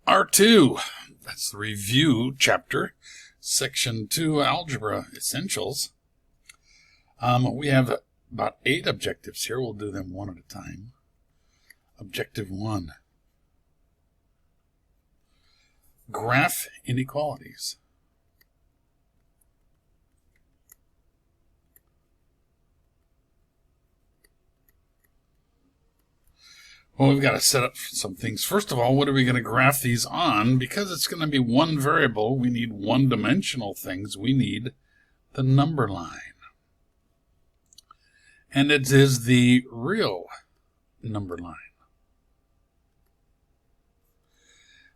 R2, that's the review chapter, section 2, Algebra Essentials. We have about 8 objectives here. We'll do them one at a time. Objective 1. Graph inequalities. Well, we've got to set up some things. First of all, what are we going to graph these on? Because it's going to be one variable, we need one-dimensional things. We need the number line. And it is the real number line.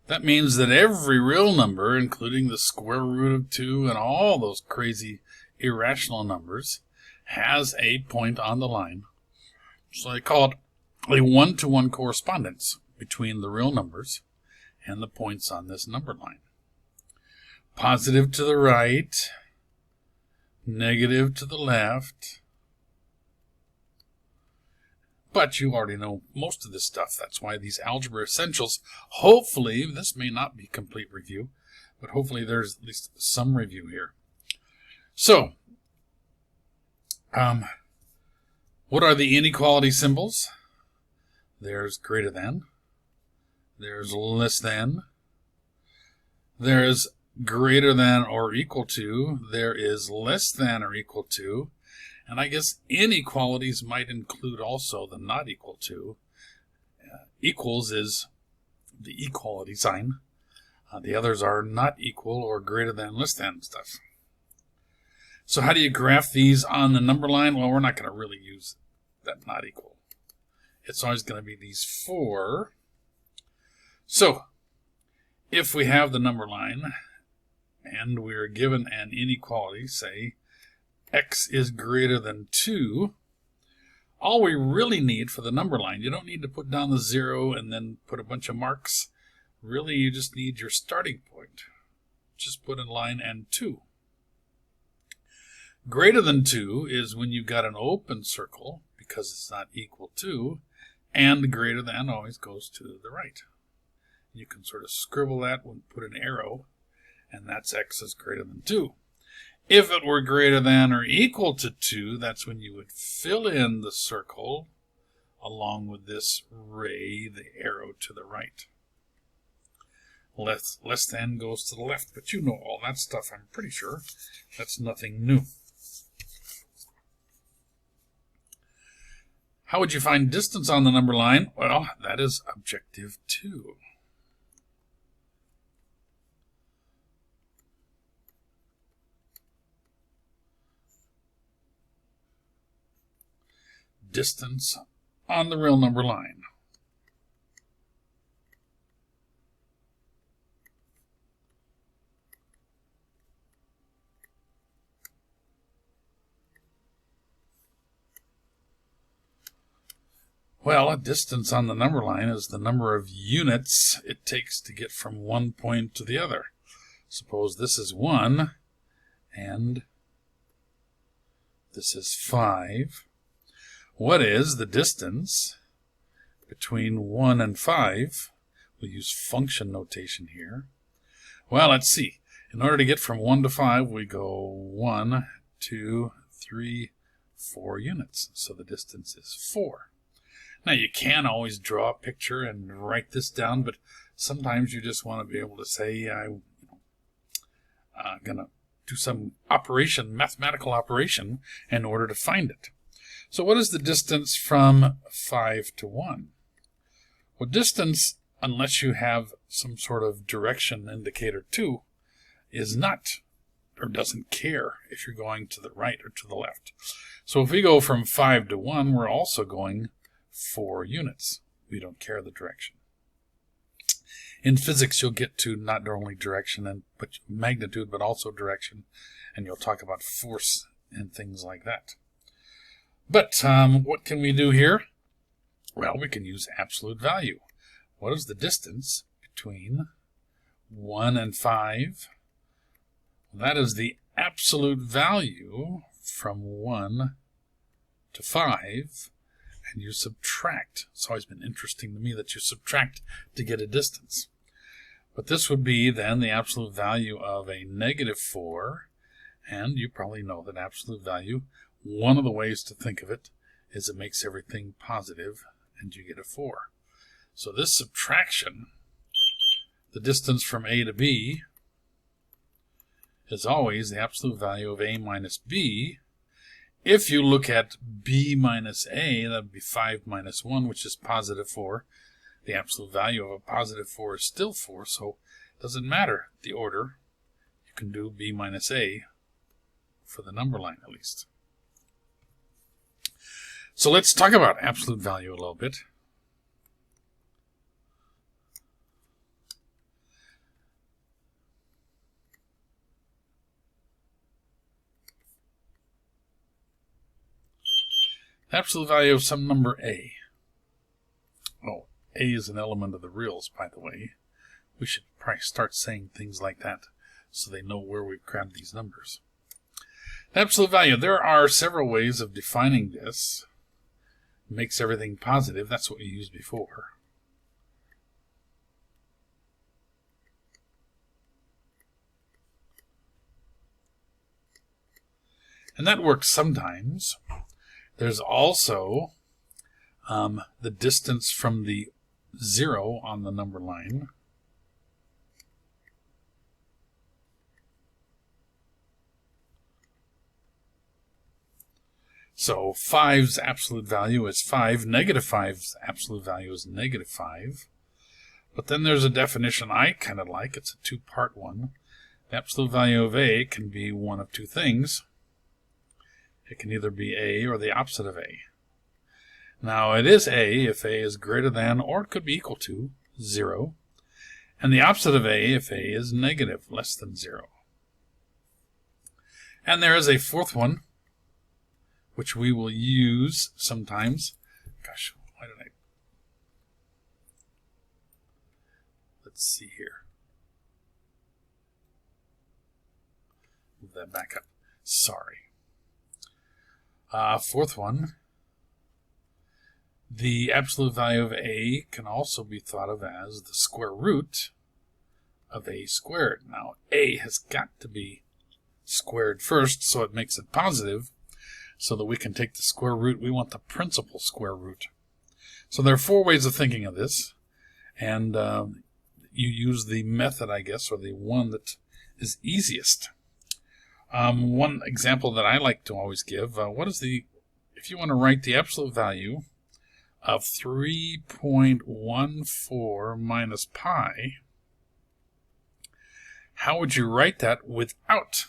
That means that every real number, including the square root of 2 and all those crazy irrational numbers, has a point on the line. So I call it a one-to-one correspondence between the real numbers and the points on this number line. Positive to the right, negative to the left. But you already know most of this stuff. That's why these algebra essentials, hopefully, this may not be complete review, but hopefully there's at least some review here. So, what are the inequality symbols? There's greater than, there's less than, there's greater than or equal to, there is less than or equal to, and I guess inequalities might include also the not equal to. Equals is the equality sign. The others are not equal or greater than, less than stuff. So how do you graph these on the number line? Well, we're not going to really use that not equal. It's always going to be these 4. So, if we have the number line and we're given an inequality, say x is greater than 2, all we really need for the number line, you don't need to put down the 0 and then put a bunch of marks. Really, you just need your starting point. Just put in line and 2. Greater than 2 is when you've got an open circle, because it's not equal to, and greater than always goes to the right. You can sort of scribble that and put an arrow, and that's x is greater than 2. If it were greater than or equal to 2, that's when you would fill in the circle along with this ray, the arrow to the right. Less than goes to the left, but you know all that stuff, I'm pretty sure. That's nothing new. How would you find distance on the number line? Well, that is objective 2. Distance on the real number line. Well, a distance on the number line is the number of units it takes to get from one point to the other. Suppose this is 1 and this is 5. What is the distance between 1 and 5? We'll use function notation here. Well, let's see. In order to get from 1 to 5, we go 1, 2, 3, 4 units. So the distance is 4. Now, you can always draw a picture and write this down, but sometimes you just want to be able to say, I'm going to do some operation, mathematical operation, in order to find it. So what is the distance from 5 to 1? Well, distance, unless you have some sort of direction indicator 2, is not, or doesn't care if you're going to the right or to the left. So if we go from 5 to 1, we're also going 4 units. We don't care the direction. In physics, you'll get to not only direction but magnitude, but also direction, and you'll talk about force and things like that. But what can we do here? Well, we can use absolute value. What is the distance between 1 and 5? That is the absolute value from 1 to 5. And you subtract. It's always been interesting to me that you subtract to get a distance. But this would be then the absolute value of a negative 4, and you probably know that absolute value, one of the ways to think of it is it makes everything positive, and you get a 4. So this subtraction, the distance from A to B, is always the absolute value of A minus B. If you look at B minus A, that would be 5 minus 1, which is positive 4. The absolute value of a positive 4 is still 4, so it doesn't matter the order. You can do B minus A for the number line at least. So let's talk about absolute value a little bit. Absolute value of some number A. Oh, A is an element of the reals, by the way. We should probably start saying things like that so they know where we've grabbed these numbers. Absolute value. There are several ways of defining this. Makes everything positive. That's what we used before. And that works sometimes. There's also the distance from the 0 on the number line. So 5's absolute value is 5. Negative 5's absolute value is negative 5. But then there's a definition I kind of like. It's a two-part one. The absolute value of A can be one of two things. It can either be A or the opposite of A. Now, it is A if A is greater than, or it could be equal to, 0. And the opposite of A if A is negative, less than 0. And there is a fourth one, which we will use sometimes. Gosh, why did I... Let's see here. Move that back up. Sorry. Fourth one, the absolute value of A can also be thought of as the square root of A squared. Now, A has got to be squared first, so it makes it positive, so that we can take the square root. We want the principal square root. So there are four ways of thinking of this, and you use the method, I guess, or the one that is easiest. One example that I like to always give, if you want to write the absolute value of 3.14 minus pi, how would you write that without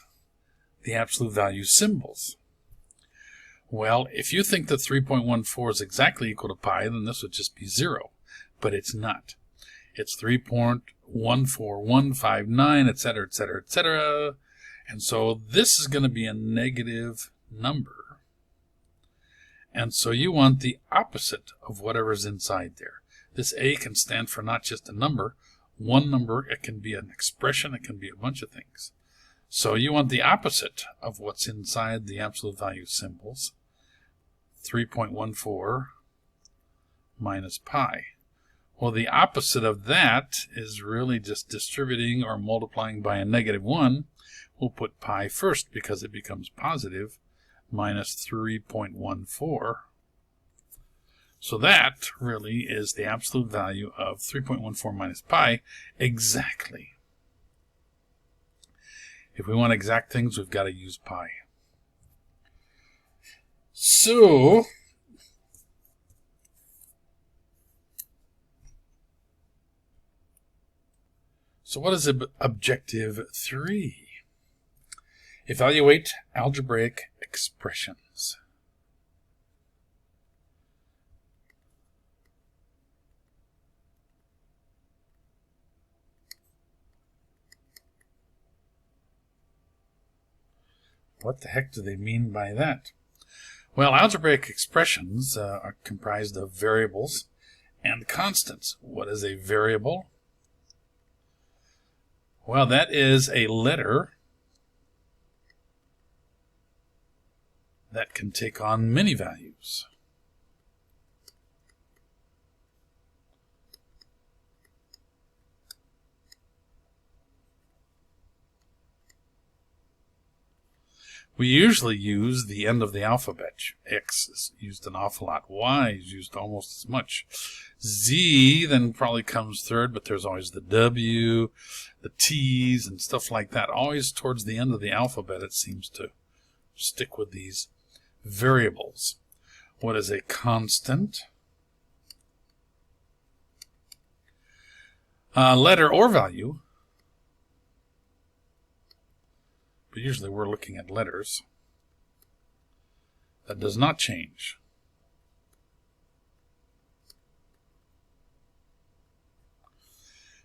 the absolute value symbols? Well, if you think that 3.14 is exactly equal to pi, then this would just be 0, but it's not. It's 3.14159, etc., etc., etc., and so this is going to be a negative number. And so you want the opposite of whatever's inside there. This A can stand for not just a number. One number, it can be an expression, it can be a bunch of things. So you want the opposite of what's inside the absolute value symbols. 3.14 minus pi. Well, the opposite of that is really just distributing or multiplying by a negative 1. We'll put pi first because it becomes positive, minus 3.14. So that really is the absolute value of 3.14 minus pi exactly. If we want exact things, we've got to use pi. So what is objective 3? Evaluate algebraic expressions. What the heck do they mean by that? Well, algebraic expressions are comprised of variables and constants. What is a variable? Well, that is a letter that can take on many values. We usually use the end of the alphabet. X is used an awful lot. Y is used almost as much. Z then probably comes third, but there's always the W, the T's, and stuff like that. Always towards the end of the alphabet, it seems to stick with these variables. What is a constant? Letter or value. But usually we're looking at letters. That does not change.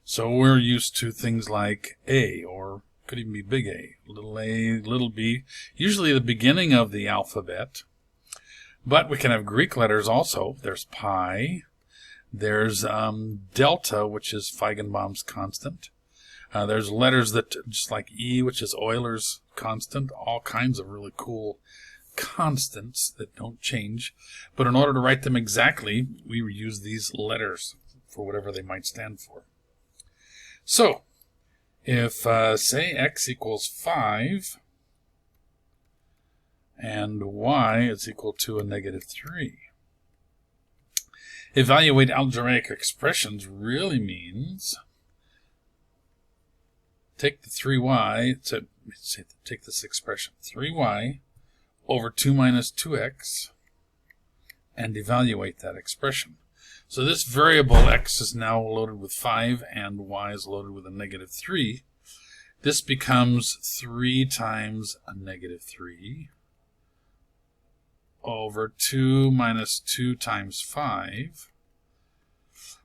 So we're used to things like A, or could even be big A, little b, usually the beginning of the alphabet. But we can have Greek letters also. There's pi. There's delta, which is Feigenbaum's constant. There's letters that, just like E, which is Euler's constant, all kinds of really cool constants that don't change. But in order to write them exactly, we use these letters for whatever they might stand for. So, if, say, x equals 5, and y is equal to a negative 3, evaluate algebraic expressions really means take the 3y, take this expression, 3y over 2 minus 2x, and evaluate that expression. So this variable x is now loaded with 5 and y is loaded with a negative 3. This becomes 3 times a negative 3 over 2 minus 2 times 5.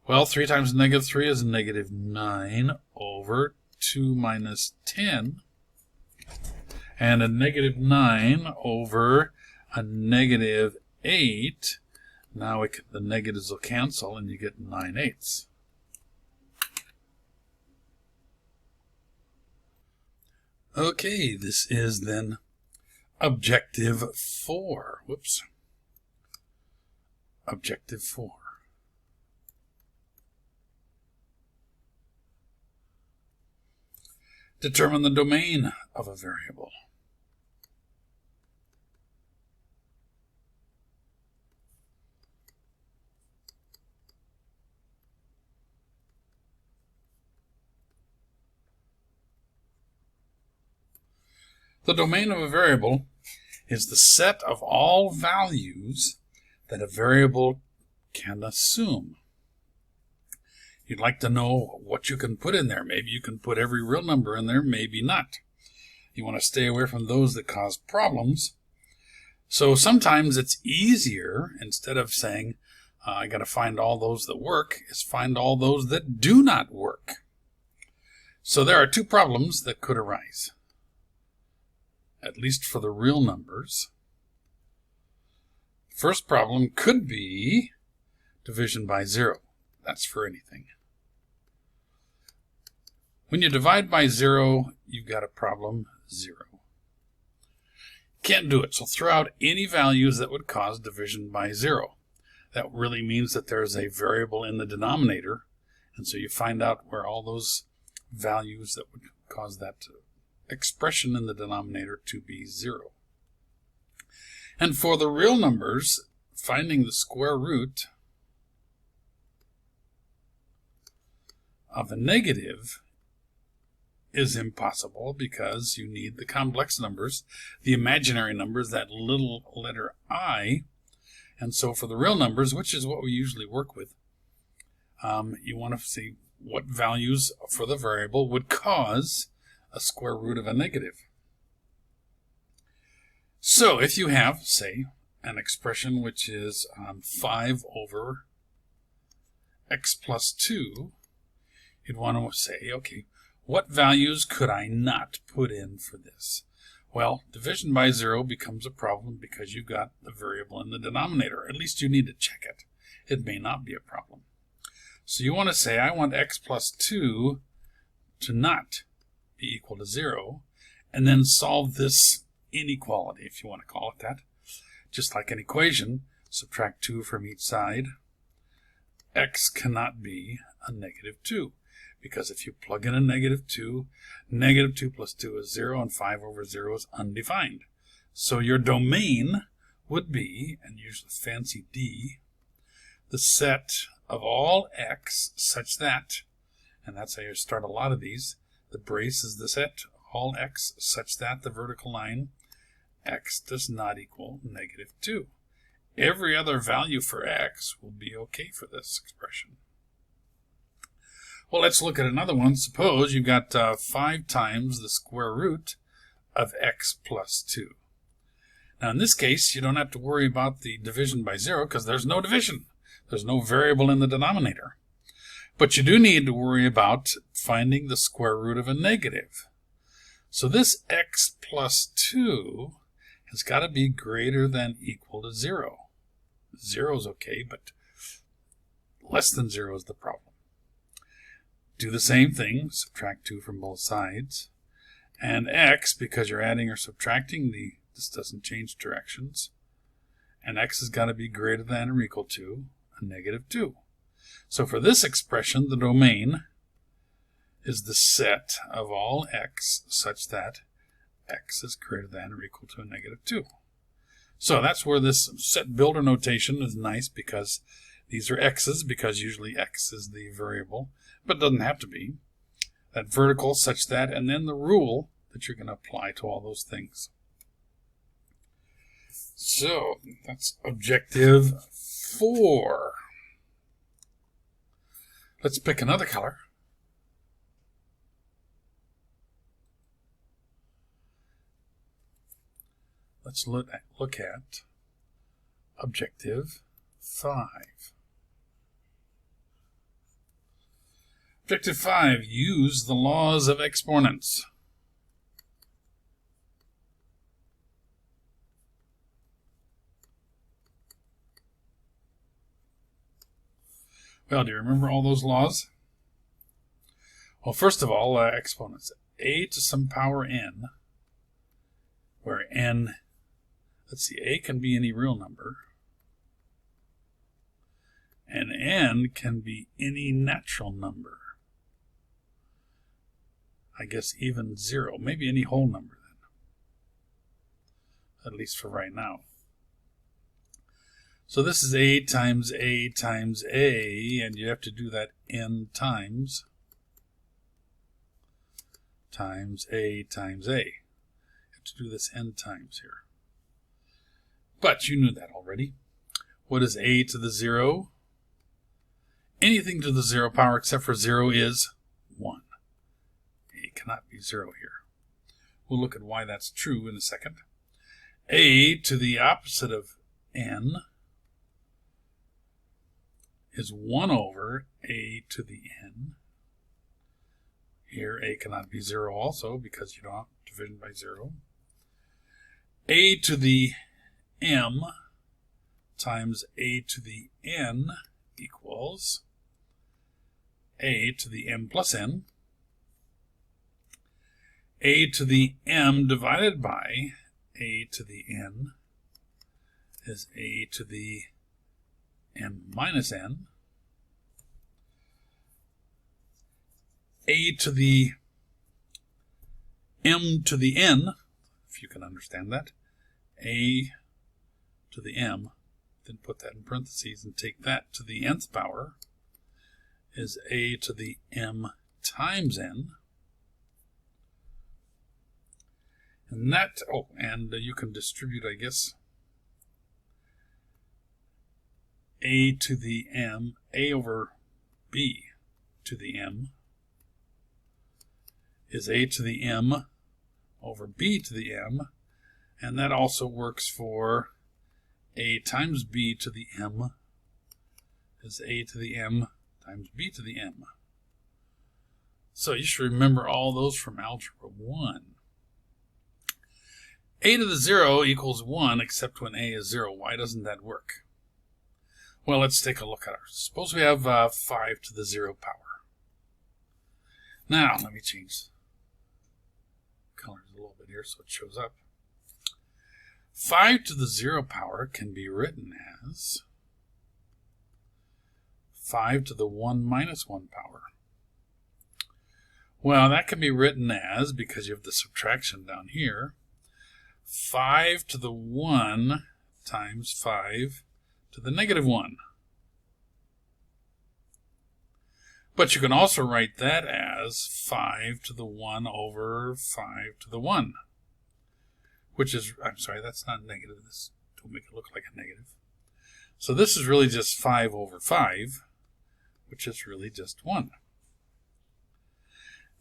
Well, 3 times negative 3 is negative 9 over 2 minus 10. And a negative 9 over a negative 8. Now the negatives will cancel and you get 9/8. Okay, this is then objective 4. Whoops. Objective 4. Determine the domain of a variable. The domain of a variable is the set of all values that a variable can assume. You'd like to know what you can put in there. Maybe you can put every real number in there, maybe not. You want to stay away from those that cause problems. So sometimes it's easier, instead of saying, I got to find all those that work, is find all those that do not work. So there are two problems that could arise, at least for the real numbers. First problem could be division by 0. That's for anything. When you divide by 0, you've got a problem 0. Can't do it, so throw out any values that would cause division by 0. That really means that there's a variable in the denominator, and so you find out where all those values that would cause that expression in the denominator to be 0. And for the real numbers, finding the square root of a negative is impossible because you need the complex numbers, the imaginary numbers, that little letter I. And so for the real numbers, which is what we usually work with, you want to see what values for the variable would cause a square root of a negative. So if you have, say, an expression which is 5 over x plus 2, you'd want to say, okay, what values could I not put in for this? Well, division by 0 becomes a problem because you got the variable in the denominator. At least you need to check it. It may not be a problem. So you want to say, I want x plus 2 to not be equal to 0, and then solve this inequality, if you want to call it that. Just like an equation, subtract 2 from each side. X cannot be a negative 2. Because if you plug in a negative 2 plus 2 is 0, and 5 over 0 is undefined. So your domain would be, and use the fancy D, the set of all x such that, and that's how you start a lot of these, the brace is the set all x such that the vertical line x does not equal -2. Every other value for x will be okay for this expression. Well, let's look at another one. Suppose you've got 5 times the square root of x plus 2. Now, in this case, you don't have to worry about the division by 0 because there's no division. There's no variable in the denominator. But you do need to worry about finding the square root of a negative. So this x plus 2 has got to be greater than equal to 0. 0 is okay, but less than 0 is the problem. Do the same thing, subtract 2 from both sides. And x, because you're adding or subtracting, this doesn't change directions. And x has got to be greater than or equal to a -2. So for this expression, the domain is the set of all x such that x is greater than or equal to a -2. So that's where this set builder notation is nice, because these are x's, because usually x is the variable, but it doesn't have to be. That vertical such that, and then the rule that you're going to apply to all those things. So that's objective 4. Let's pick another color. Let's look at objective 5. Objective 5, use the laws of exponents. Well, do you remember all those laws? Well, first of all, exponents. A to some power n, where n, let's see, a can be any real number, and n can be any natural number. I guess even 0, maybe any whole number then, at least for right now. So this is a times a times a, and you have to do that n times a times a. You have to do this n times here. But you knew that already. What is a to the 0? Anything to the 0 power except for 0 is 1. A cannot be 0 here. We'll look at why that's true in a second. A to the opposite of n is 1 over a to the n. Here a cannot be 0 also, because you don't have division by 0. A to the m times a to the n equals a to the m plus n. A to the m divided by a to the n is a to the m minus n. A to the m to the n, if you can understand that, a to the m, then put that in parentheses and take that to the nth power, is a to the m times n. And that, and you can distribute, I guess, a to the m, a over b to the m is a to the m over b to the m, and that also works for a times b to the m is a to the m times b to the m. So you should remember all those from Algebra 1. A to the 0 equals 1, except when a is 0. Why doesn't that work? Well, let's take a look at ours. Suppose we have 5 to the 0 power. Now, let me change colors a little bit here so it shows up. 5 to the 0 power can be written as 5 to the 1 minus 1 power. Well, that can be written as, because you have the subtraction down here, 5 to the 1 times 5 to the negative 1. But you can also write that as 5 to the 1 over 5 to the 1, which is, I'm sorry, that's not negative. This don't make it look like a negative. So this is really just 5 over 5, which is really just 1.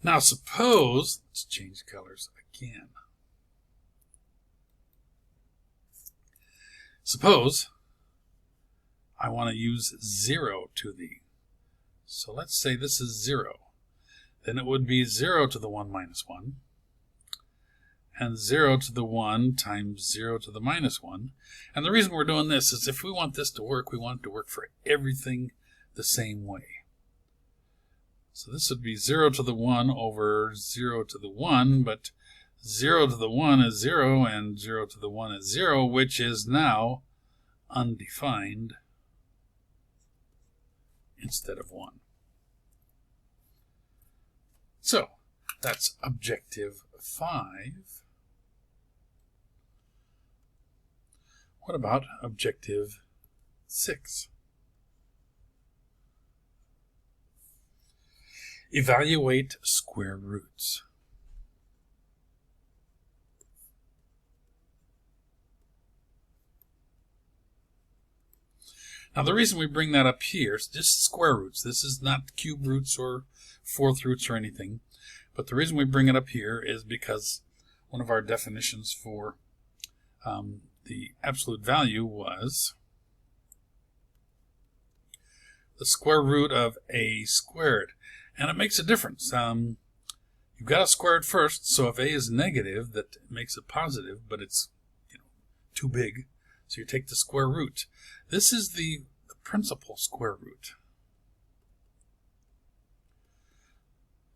Now suppose, let's change colors again. Suppose I want to use 0 to the, so let's say this is 0. Then it would be 0 to the 1 minus 1, and 0 to the 1 times 0 to the minus 1. And the reason we're doing this is if we want this to work, we want it to work for everything the same way. So this would be 0 to the 1 over 0 to the 1, but 0 to the 1 is 0, and 0 to the 1 is 0, which is now undefined instead of 1. So that's objective 5. What about objective 6? Evaluate square roots. Now the reason we bring that up here is just square roots. This is not cube roots or fourth roots or anything. But the reason we bring it up here is because one of our definitions for the absolute value was the square root of a squared. And it makes a difference. You've got to square it first, so if a is negative, that makes it positive, but it's too big. So you take the square root. This is the principal square root,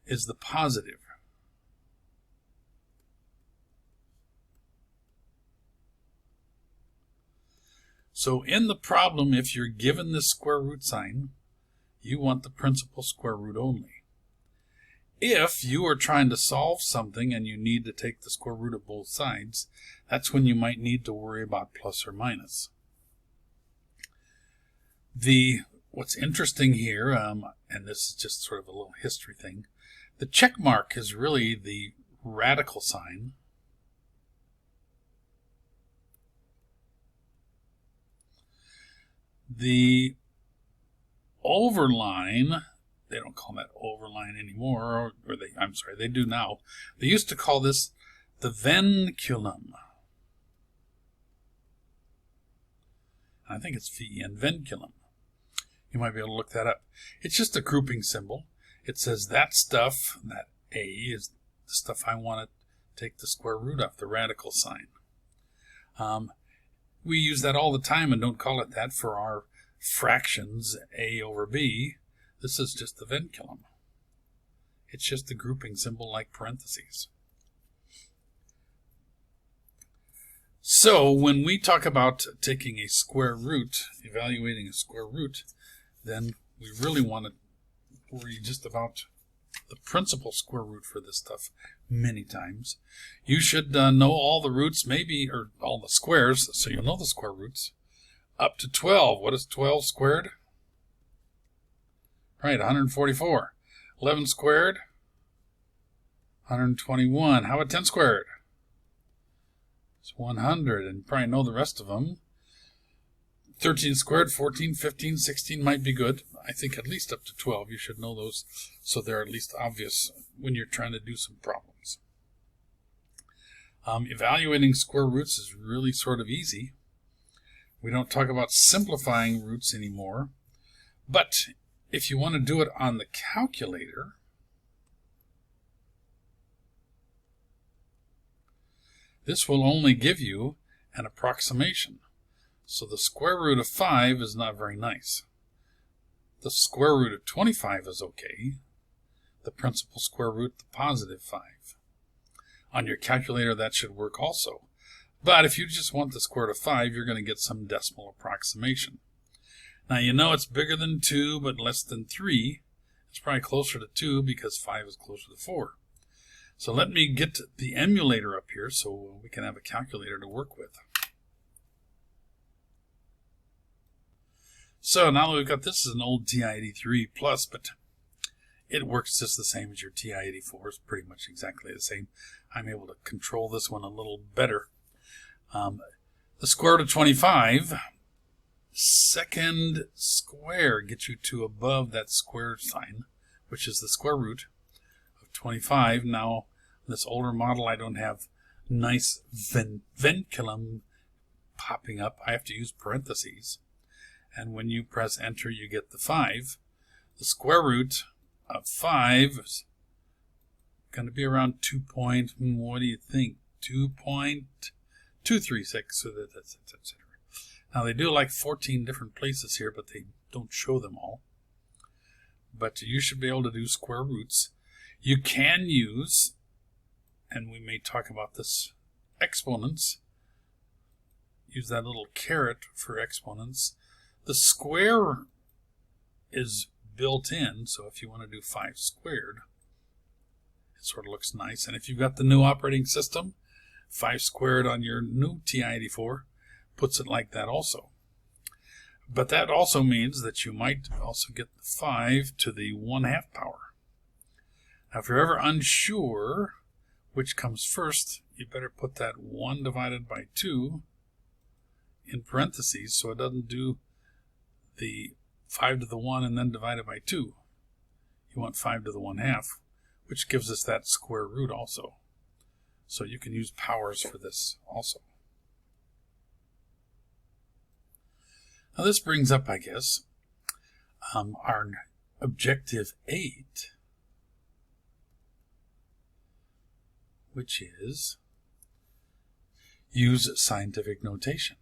is the positive. So in the problem, if you're given this square root sign, you want the principal square root only. If you are trying to solve something and you need to take the square root of both sides, that's when you might need to worry about plus or minus. What's interesting here, and this is just sort of a little history thing, the check mark is really the radical sign. The overline, they don't call that overline anymore, or they do now. They used to call this the venculum. I think it's VN, venculum. You might be able to look that up. It's just a grouping symbol. It says that stuff, that A, is the stuff I want to take the square root of, the radical sign. We use that all the time and don't call it that for our fractions, A over B. This is just the venculum. It's just the grouping symbol like parentheses. So when we talk about taking a square root, evaluating a square root, then we really want to worry just about the principal square root for this stuff many times. You should know all the roots, maybe, or all the squares, so you'll know the square roots. Up to 12. What is 12 squared? Right, 144. 11 squared? 121. How about 10 squared? It's 100, and you probably know the rest of them. 13 squared, 14, 15, 16 might be good. I think at least up to 12 you should know those, so they're at least obvious when you're trying to do some problems. Evaluating square roots is really sort of easy. We don't talk about simplifying roots anymore, but if you want to do it on the calculator, this will only give you an approximation. So the square root of 5 is not very nice. The square root of 25 is okay. The principal square root, the positive 5. On your calculator, that should work also. But if you just want the square root of 5, you're going to get some decimal approximation. Now you know it's bigger than 2, but less than 3. It's probably closer to 2 because 5 is closer to 4. So let me get the emulator up here so we can have a calculator to work with. So now that we've got this is an old TI-83 Plus, but it works just the same as your TI-84. It's pretty much exactly the same. I'm able to control this one a little better. The square root of 25, second square gets you to above that square sign, which is the square root of 25. Now, this older model, I don't have nice vinculum popping up. I have to use parentheses. And when you press enter, you get the 5. The square root of 5 is going to be around 2 point, what do you think? 2.236, etc. Now they do like 14 different places here, but they don't show them all. But you should be able to do square roots. You can use, and we may talk about this, exponents. Use that little caret for exponents. The square is built in, so if you want to do 5 squared, it sort of looks nice. And if you've got the new operating system, 5 squared on your new TI-84 puts it like that also. But that also means that you might also get the 5 to the 1/2 power. Now, if you're ever unsure which comes first, you better put that 1 divided by 2 in parentheses so it doesn't do the 5 to the 1 and then divide it by 2. You want 5 to the 1/2, which gives us that square root also. So you can use powers for this also. Now this brings up, I guess, our objective 8, which is use scientific notation.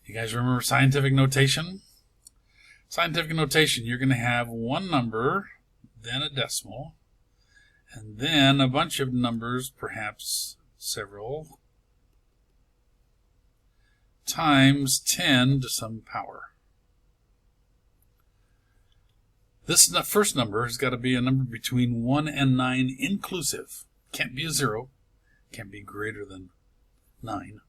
You guys remember scientific notation? Scientific notation, you're going to have one number, then a decimal, and then a bunch of numbers, perhaps several, times 10 to some power. This first number has got to be a number between 1 and 9 inclusive. Can't be a 0, can't be greater than 9.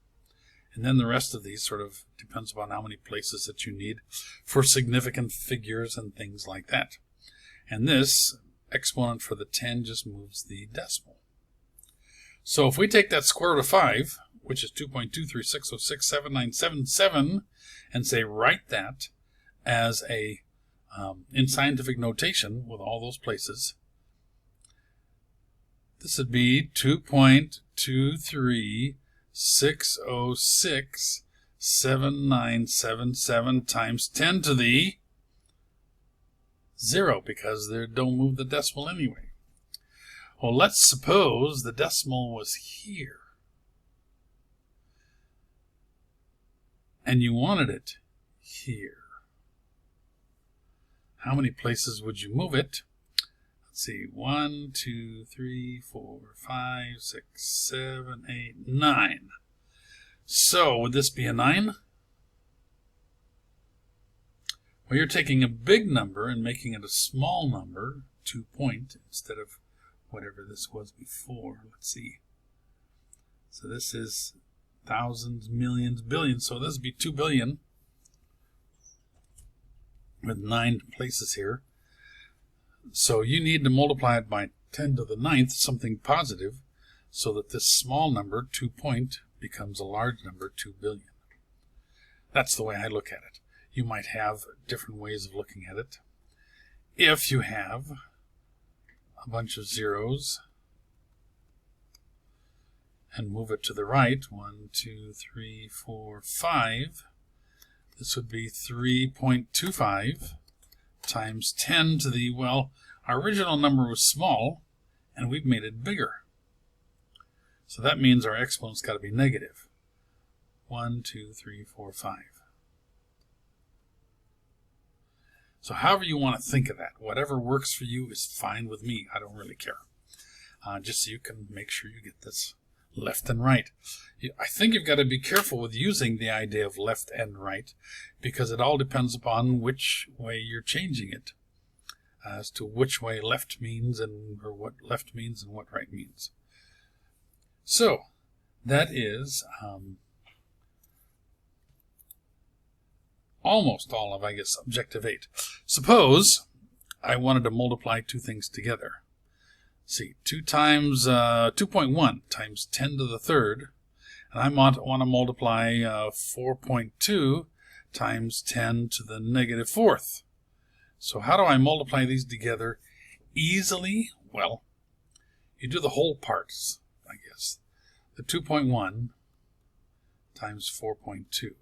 And then the rest of these sort of depends upon how many places that you need for significant figures and things like that. And this exponent for the 10 just moves the decimal. So if we take that square root of 5, which is 2.236067977, and say write that as a in scientific notation with all those places, this would be 2.236067977 times 10 to the 0, because they don't move the decimal anyway. Well, let's suppose the decimal was here, and you wanted it here. How many places would you move it? Let's see, 1, 2, 3, 4, 5, 6, 7, 8, 9. So, would this be a 9? Well, you're taking a big number and making it a small number, 2 point, instead of whatever this was before. Let's see. So this is thousands, millions, billions. So this would be 2 billion with 9 places here. So you need to multiply it by 10 to the 9th, something positive, so that this small number, 2 point, becomes a large number, 2 billion. That's the way I look at it. You might have different ways of looking at it. If you have a bunch of zeros and move it to the right, 1, 2, 3, 4, 5, this would be 3.25 times 10 to the, well, our original number was small, and we've made it bigger. So that means our exponent's got to be negative. 1, 2, 3, 4, 5. So however you want to think of that, whatever works for you is fine with me. I don't really care. Just so you can make sure you get this left and right. I think you've got to be careful with using the idea of left and right, because it all depends upon which way you're changing it, as to which way left means or what left means and what right means. So that is almost all of, I guess, objective 8. Suppose I wanted to multiply two things together. See, 2 times 2.1 times 10 to the third, and I want to multiply 4.2 times 10 to the negative fourth. So how do I multiply these together easily? Well, you do the whole parts, I guess. The 2.1 times 4.2.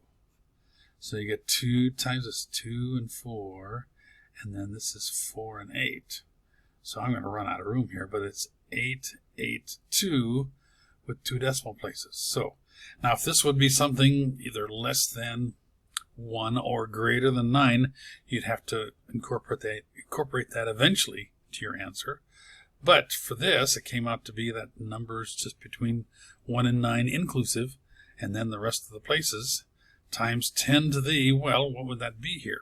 So you get 2 times this 2 and 4, and then this is 4 and 8. So I'm going to run out of room here, but it's 882 with 2 decimal places. So now if this would be something either less than 1 or greater than 9, you'd have to incorporate that eventually to your answer. But for this, it came out to be that numbers just between 1 and 9 inclusive, and then the rest of the places times 10 to the, well, what would that be here?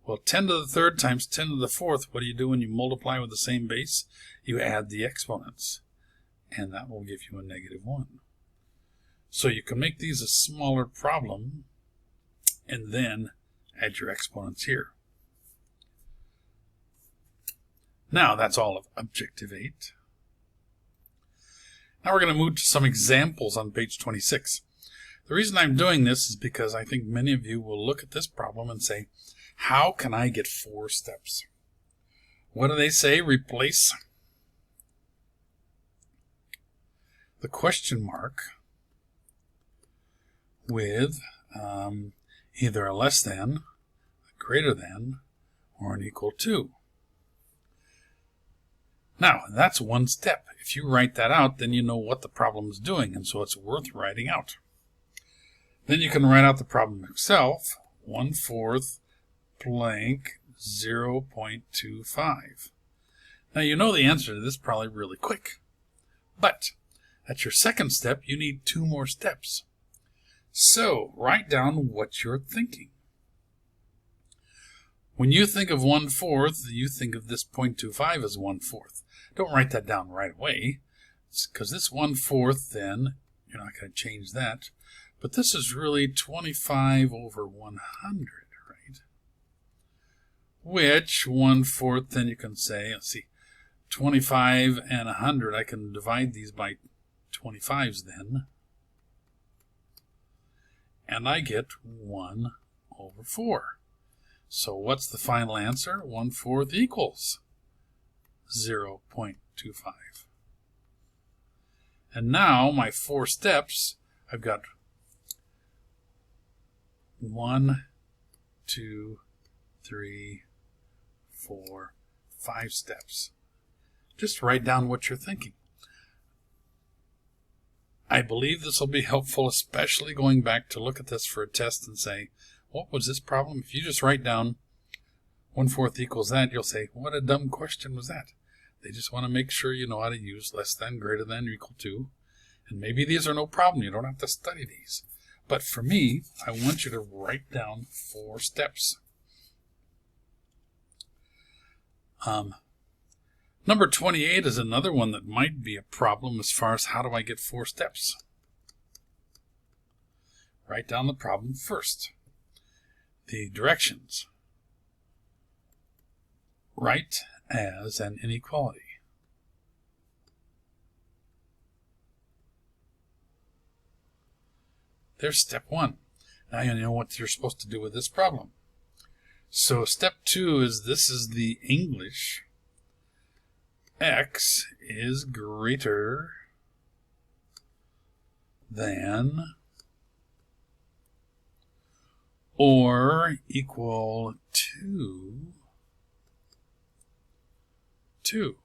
Well, 10 to the third times 10 to the fourth, what do you do when you multiply with the same base? You add the exponents, and that will give you a negative 1. So you can make these a smaller problem, and then add your exponents here. Now, that's all of objective 8. Now we're going to move to some examples on page 26. The reason I'm doing this is because I think many of you will look at this problem and say, how can I get 4 steps? What do they say? Replace the question mark with either a less than, a greater than, or an equal to. Now, that's one step. If you write that out, then you know what the problem is doing, and so it's worth writing out. Then you can write out the problem itself, 1/4 blank 0.25. Now you know the answer to this probably really quick. But at your second step, you need 2 more steps. So write down what you're thinking. When you think of 1/4, you think of this 0.25 as 1/4. Don't write that down right away, because this 1/4 then, you're not going to change that. But this is really 25 over 100, right? Which 1/4, then you can say, let's see, 25 and 100, I can divide these by 25s then. And I get 1/4. So what's the final answer? 1/4 equals 0.25. And now my 4 steps, I've got 1, 2, 3, 4, 5 steps. Just write down what you're thinking. I believe this will be helpful, especially going back to look at this for a test and say, what was this problem? If you just write down 1/4 equals that, you'll say, what a dumb question was that? They just want to make sure you know how to use less than, greater than, or equal to. And maybe these are no problem. You don't have to study these. But for me, I want you to write down 4 steps. Number 28 is another one that might be a problem as far as how do I get 4 steps. Write down the problem first. The directions. Write as an inequality. There's step 1. Now you know what you're supposed to do with this problem. So step 2 is this is the English. X is greater than or equal to 2.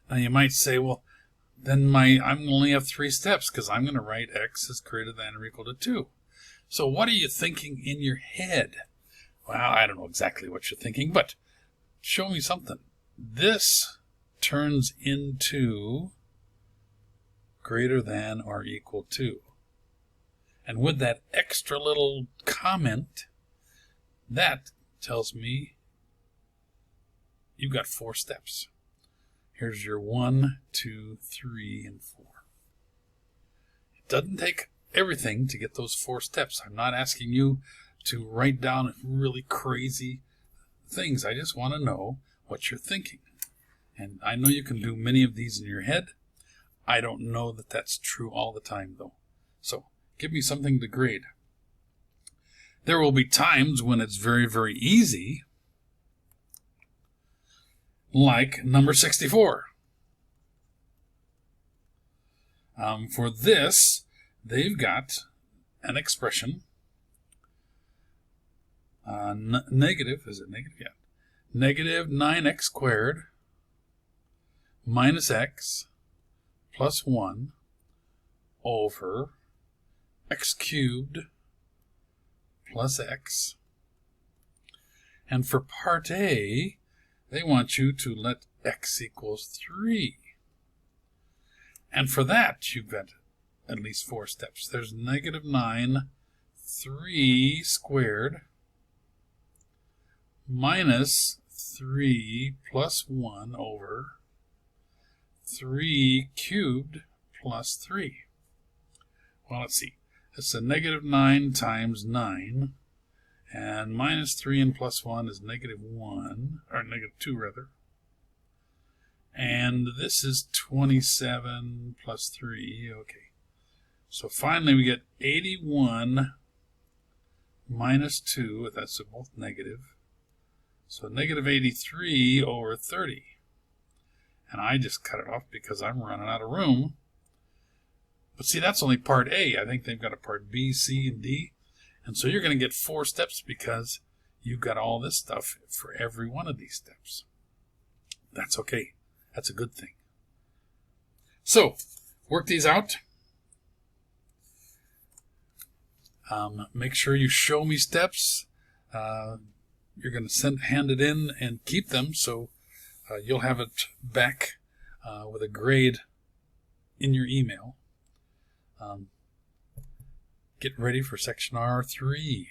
Now you might say, well, then I'm only have 3 steps because I'm going to write X is greater than or equal to 2. So what are you thinking in your head? Well, I don't know exactly what you're thinking, but show me something. This turns into greater than or equal to. And with that extra little comment, that tells me you've got 4 steps. Here's your 1, 2, 3, and 4. It doesn't take everything to get those 4 steps. I'm not asking you to write down really crazy things. I just want to know what you're thinking. And I know you can do many of these in your head. I don't know that that's true all the time, though. So give me something to grade. There will be times when it's very, very easy, like number 64. For this, they've got an expression, negative, is it negative? Yeah. Negative 9x squared minus x plus 1 over x cubed plus x. And for part A, they want you to let x equals 3. And for that, you've got at least 4 steps. There's negative 9, 3 squared minus 3 plus 1 over 3 cubed plus 3. Well, let's see. It's a negative 9 times 9, and minus 3 and plus 1 is negative 1, or negative 2 rather. And this is 27 plus 3, okay. So finally we get 81 minus 2, that's both negative. So negative 83 over 30. And I just cut it off because I'm running out of room. But see, that's only part A. I think they've got a part B, C, and D. And so you're going to get 4 steps because you've got all this stuff for every one of these steps. That's okay. That's a good thing. So, work these out. Make sure you show me steps. You're going to hand it in and keep them, so you'll have it back with a grade in your email. Get ready for section R3.